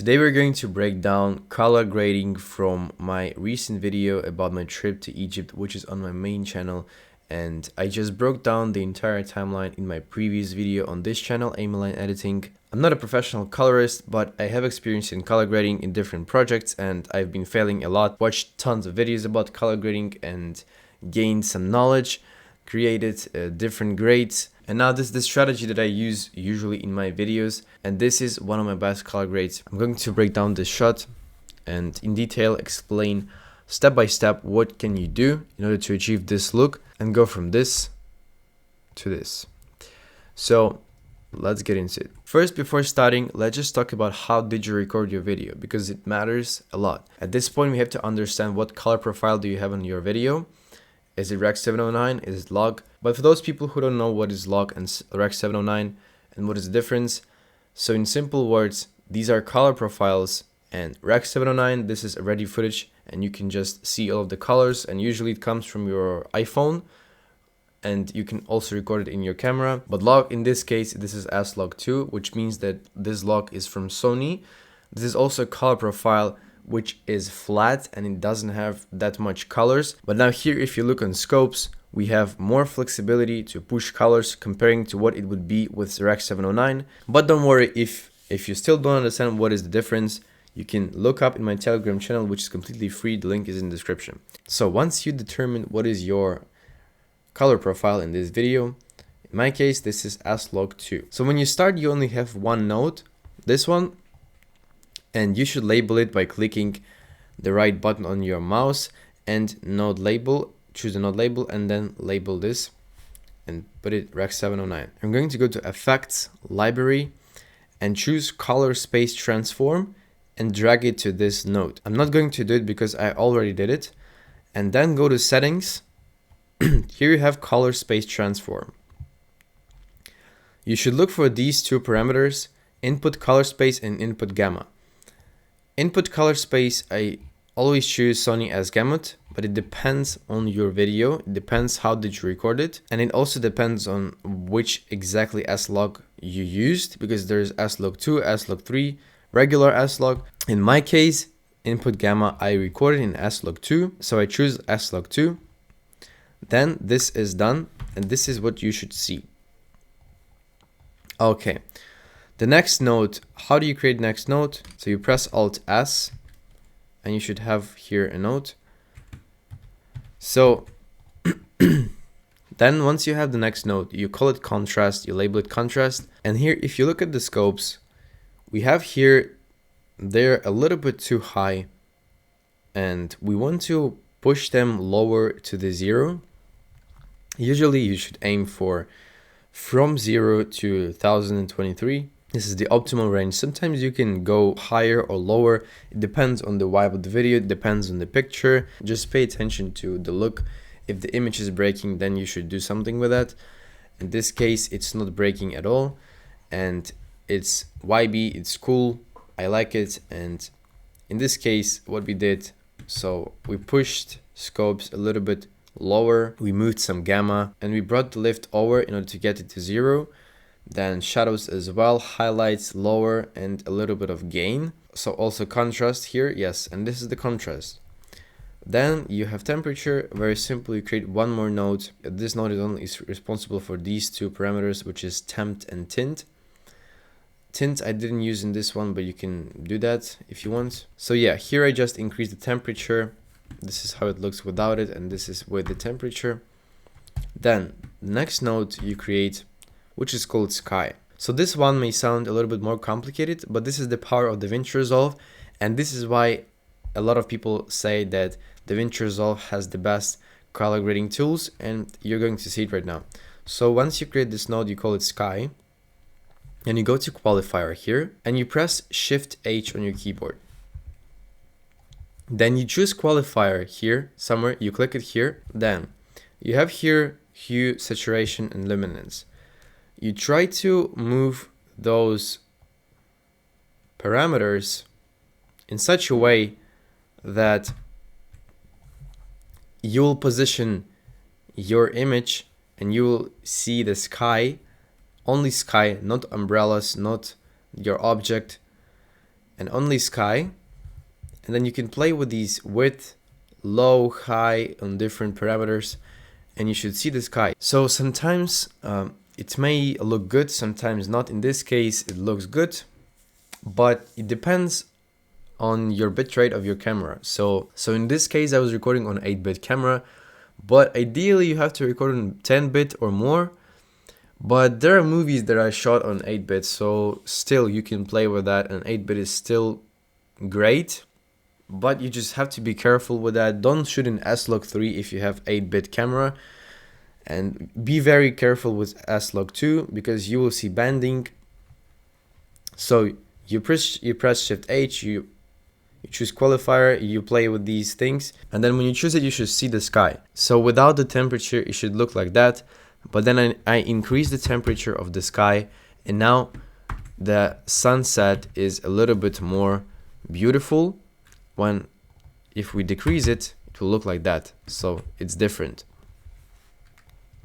Today we're going to break down color grading from my recent video about my trip to Egypt, which is on my main channel, and I just broke down the entire timeline in my previous video on this channel, AimAlign editing. I'm not a professional colorist, but I have experience in color grading in different projects and I've been failing a lot, watched tons of videos about color grading and gained some knowledge, created different grades. And now this is the strategy that I use usually in my videos, and this is one of my best color grades. I'm going to break down this shot and in detail explain step by step what can you do in order to achieve this look and go from this to this. So let's get into it. First, before starting, let's just talk about how did you record your video, because it matters a lot. At this point, we have to understand what color profile do you have on your video. Is it Rec 709? Is it log? But for those people who don't know what is log and Rec 709 and what is the difference, so in simple words, these are color profiles, and Rec 709, this is a ready footage and you can just see all of the colors, and usually it comes from your iPhone and you can also record it in your camera. But log, in this case, this is S-Log2, which means that this log is from Sony. This is also a color profile which is flat and it doesn't have that much colors. But now here, if you look on scopes, we have more flexibility to push colors comparing to what it would be with Rec 709. But don't worry, if you still don't understand what is the difference, you can look up in my Telegram channel, which is completely free. The link is in the description. So once you determine what is your color profile in this video, in my case, this is S-Log2. So when you start, you only have one node, this one, and you should label it by clicking the right button on your mouse and node label, choose the node label and then label this and put it Rec 709. I'm going to go to Effects, Library, and choose Color Space Transform and drag it to this node. I'm not going to do it because I already did it. And then go to Settings. Here you have Color Space Transform. You should look for these two parameters, Input Color Space and Input Gamma. Input color space, I always choose Sony as gamut, but it depends on your video. It depends how did you record it, and it also depends on which exactly S-Log you used, because there's S-Log2, S-Log3, regular S-Log. In my case, input gamma, I recorded in S-Log2, so I choose S-Log2. Then this is done, and this is what you should see. Okay. The next node, how do you create next node? So you press Alt S and you should have here a node. So then once you have the next node, you call it contrast, you label it contrast. And here, if you look at the scopes, we have here, they're a little bit too high and we want to push them lower to the 0. Usually you should aim for from 0 to 1023. This is the optimal range. Sometimes you can go higher or lower. It depends on the vibe of the video. It depends on the picture. Just pay attention to the look. If the image is breaking, then you should do something with that. In this case, it's not breaking at all. And it's YB, it's cool. I like it. And in this case, what we did, so we pushed scopes a little bit lower. We moved some gamma and we brought the lift over in order to get it to 0. Then shadows as well, highlights lower and a little bit of gain. So also contrast here, yes, and this is the contrast. Then you have temperature, very simple, you create one more node. This node is responsible for these two parameters, which is temp and tint. Tint I didn't use in this one, but you can do that if you want. So yeah, here I just increased the temperature. This is how it looks without it, and this is with the temperature. Then the next node you create, which is called Sky. So this one may sound a little bit more complicated, but this is the power of DaVinci Resolve, and this is why a lot of people say that DaVinci Resolve has the best color grading tools, and you're going to see it right now. So once you create this node, you call it Sky, and you go to Qualifier here, and you press Shift H on your keyboard. Then you choose Qualifier here, somewhere, you click it here, then you have here Hue, Saturation, and Luminance. You try to move those parameters in such a way that you will position your image and you will see the sky, only sky, not umbrellas, not your object. and only sky, and then you can play with these width, low, high on different parameters, and you should see the sky. So sometimes it may look good, sometimes not. In this case it looks good, but it depends on your bitrate of your camera. So in this case I was recording on 8-bit camera, but ideally you have to record on 10-bit or more. But there are movies that are shot on 8-bit, so still you can play with that, and 8-bit is still great, but you just have to be careful with that. Don't shoot in S-Log3 if you have 8-bit camera, and be very careful with S-Log2 because you will see banding. So you press Shift H, you choose qualifier, you play with these things, and then when you choose it, you should see the sky. So without the temperature, it should look like that. But then I increase the temperature of the sky, and now the sunset is a little bit more beautiful. When if we decrease it, it will look like that. So it's different.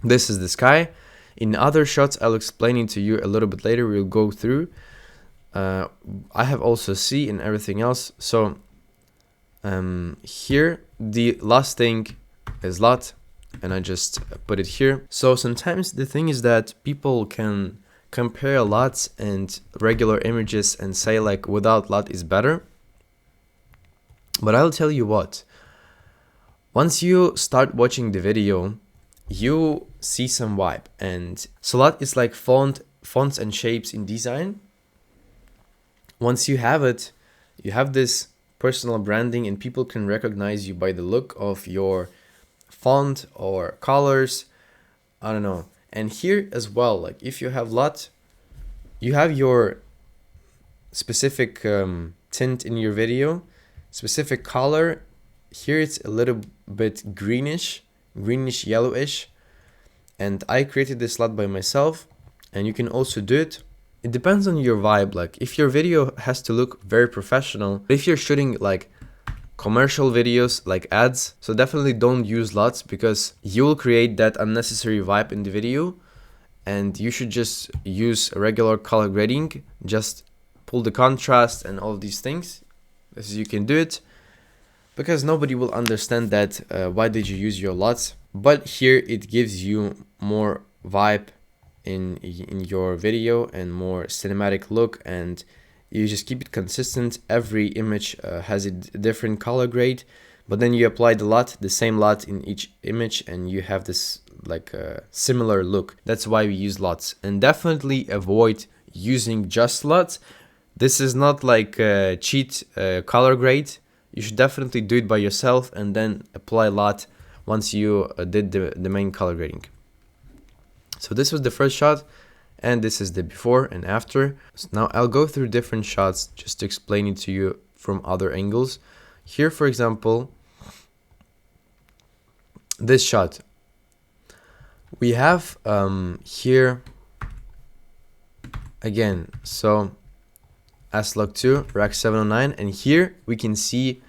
This is the sky. In other shots, I'll explain it to you a little bit later. We'll go through. I have also sea and everything else. So here the last thing is LUT, and I just put it here. So sometimes the thing is that people can compare LUTs and regular images and say like without LUT is better. But I'll tell you what, once you start watching the video, you see some vibe. And so LUT is like fonts and shapes in design. Once you have it, you have this personal branding, and people can recognize you by the look of your font or colors, I don't know. And here as well, like if you have LUT, you have your specific tint in your video, specific color. Here it's a little bit greenish yellowish, and I created this LUT by myself, and you can also do it. It depends on your vibe. Like if your video has to look very professional, if you're shooting like commercial videos like ads, so definitely don't use LUTs because you will create that unnecessary vibe in the video, and you should just use a regular color grading, just pull the contrast and all these things. This is, you can do it because nobody will understand that why did you use your LUTs. But here it gives you more vibe in your video and more cinematic look, and you just keep it consistent. Every image has a different color grade, but then you apply the LUT, the same LUT in each image, and you have this like similar look. That's why we use LUTs, and definitely avoid using just LUTs. This is not like a cheat color grade. You should definitely do it by yourself and then apply LUT once you did the main color grading. So this was the first shot, and this is the before and after. So now I'll go through different shots just to explain it to you from other angles. Here, for example, this shot. We have here again, so S-Log2, Rec 709, and here we can see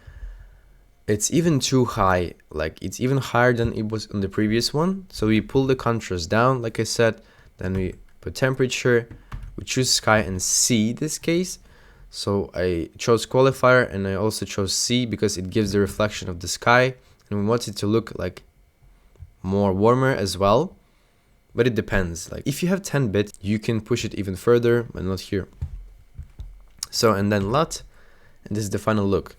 it's even too high, like it's even higher than it was on the previous one. So we pull the contrast down, like I said, then we put temperature, we choose sky and sea this case. So I chose qualifier, and I also chose sea because it gives the reflection of the sky, and we want it to look like more warmer as well. But it depends, like if you have 10-bit, you can push it even further, but not here. So, and then LUT, and this is the final look.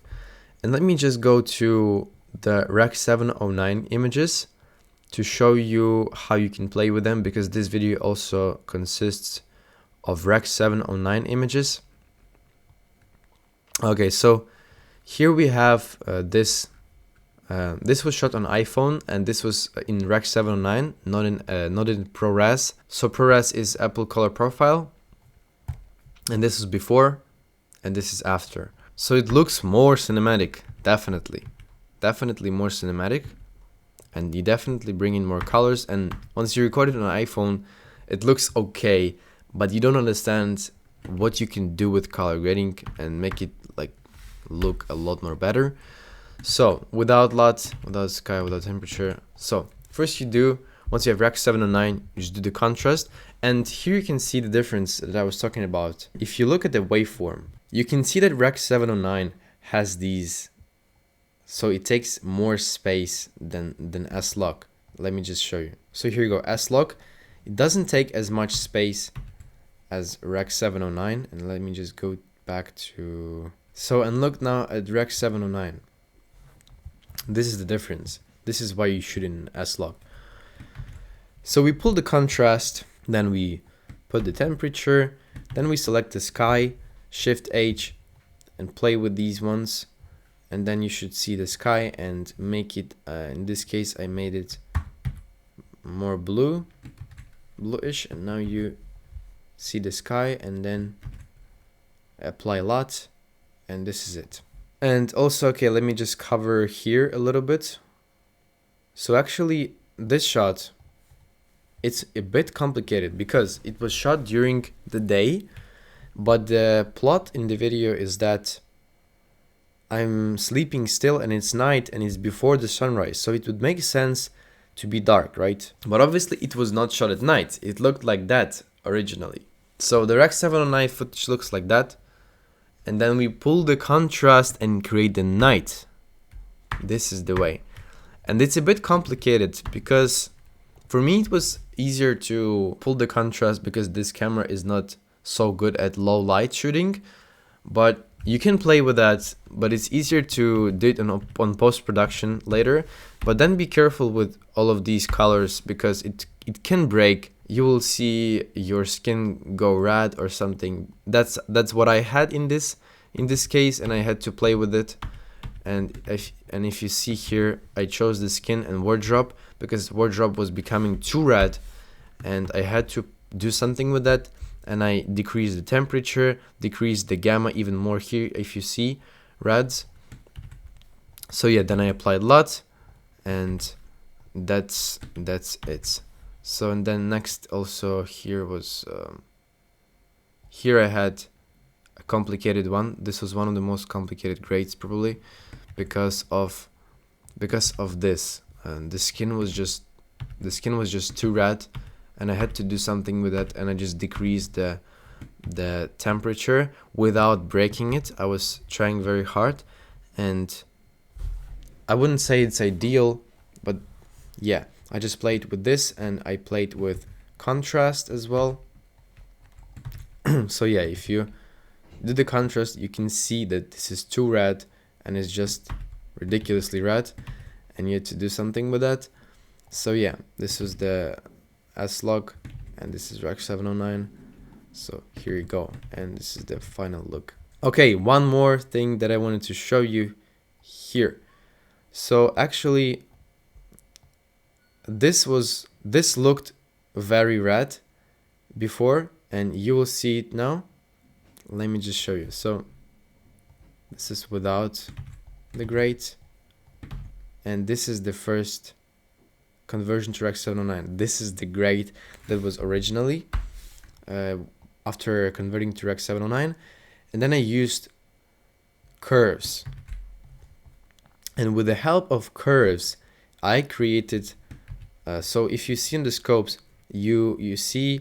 And let me just go to the Rec 709 images to show you how you can play with them, because this video also consists of Rec 709 images. Okay, so here we have this was shot on iPhone, and this was in Rec 709, not in ProRes. So ProRes is Apple Color Profile, and this is before, and this is after. So it looks more cinematic, definitely more cinematic, and you definitely bring in more colors. And once you record it on an iPhone, it looks okay, but you don't understand what you can do with color grading and make it like look a lot more better. So without LUT, without sky, without temperature. So first you do, once you have Rec 709, you just do the contrast, and here you can see the difference that I was talking about. If you look at the waveform, you can see that Rec 709 has these, so it takes more space than S-Lock. Let me just show you. So here you go, S-Lock, it doesn't take as much space as Rec 709, and let me just go back to, so and look now at Rec 709. This is the difference. This is why you shoot in S-Lock. So we pull the contrast, then we put the temperature, then we select the sky, Shift H, and play with these ones, and then you should see the sky and make it, in this case I made it more bluish, and now you see the sky, and then apply LUT, and this is it. And also, okay, let me just cover here a little bit. So actually this shot, it's a bit complicated because it was shot during the day, but the plot in the video is that I'm sleeping still and it's night and it's before the sunrise, so it would make sense to be dark, right? But obviously it was not shot at night. It looked like that originally. So the Rec 709 footage looks like that, and then we pull the contrast and create the night. This is the way. And it's a bit complicated because for me it was easier to pull the contrast because this camera is not so good at low light shooting, but you can play with that, but it's easier to do it on post-production later. But then be careful with all of these colors because it can break. You will see your skin go red or something. That's what I had in this case, and I had to play with it. And if you see here, I chose the skin and wardrobe because wardrobe was becoming too red, and I had to do something with that. And I decreased the temperature, decreased the gamma even more here if you see reds. So yeah, then I applied LUT, and that's it. So and then next also here was here I had a complicated one. This was one of the most complicated grades probably because of this. And the skin was just too red, and I had to do something with that, and I just decreased the temperature without breaking it. I was trying very hard, and I wouldn't say it's ideal, but yeah, I just played with this, and I played with contrast as well. So yeah, if you do the contrast, you can see that this is too red and it's just ridiculously red, and you had to do something with that. So yeah, this was the S-Log, and this is Rec 709. So here you go, and this is the final look. Okay, one more thing that I wanted to show you here. So actually this looked very red before, and you will see it now. Let me just show you. So this is without the grate, and this is the first conversion to Rec 709. This is the grade that was originally after converting to Rec 709, and then I used curves, and with the help of curves I created so if you see in the scopes, you see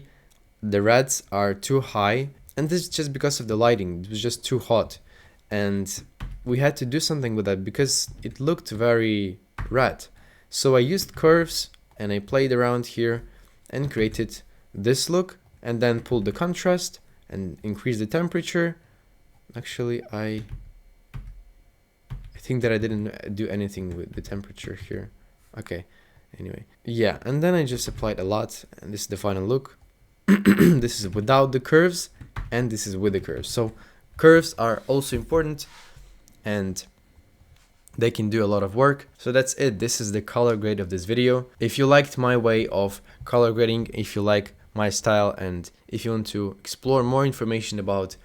the reds are too high, and this is just because of the lighting. It was just too hot, and we had to do something with that because it looked very red. So I used curves and I played around here and created this look, and then pulled the contrast and increased the temperature. Actually, I think that I didn't do anything with the temperature here. Okay, anyway, yeah, and then I just applied a lot, and this is the final look. This is without the curves, and this is with the curves. So curves are also important, and they can do a lot of work. So that's it. This is the color grade of this video. If you liked my way of color grading, if you like my style, and if you want to explore more information about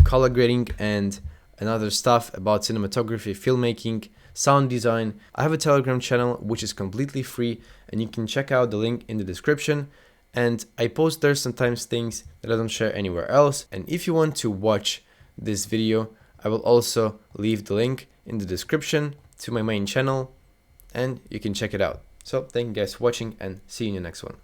color grading and other stuff about cinematography, filmmaking, sound design, I have a Telegram channel which is completely free, and you can check out the link in the description. And I post there sometimes things that I don't share anywhere else. And if you want to watch this video, I will also leave the link in the description to my main channel, and you can check it out. So thank you guys for watching, and see you in the next one.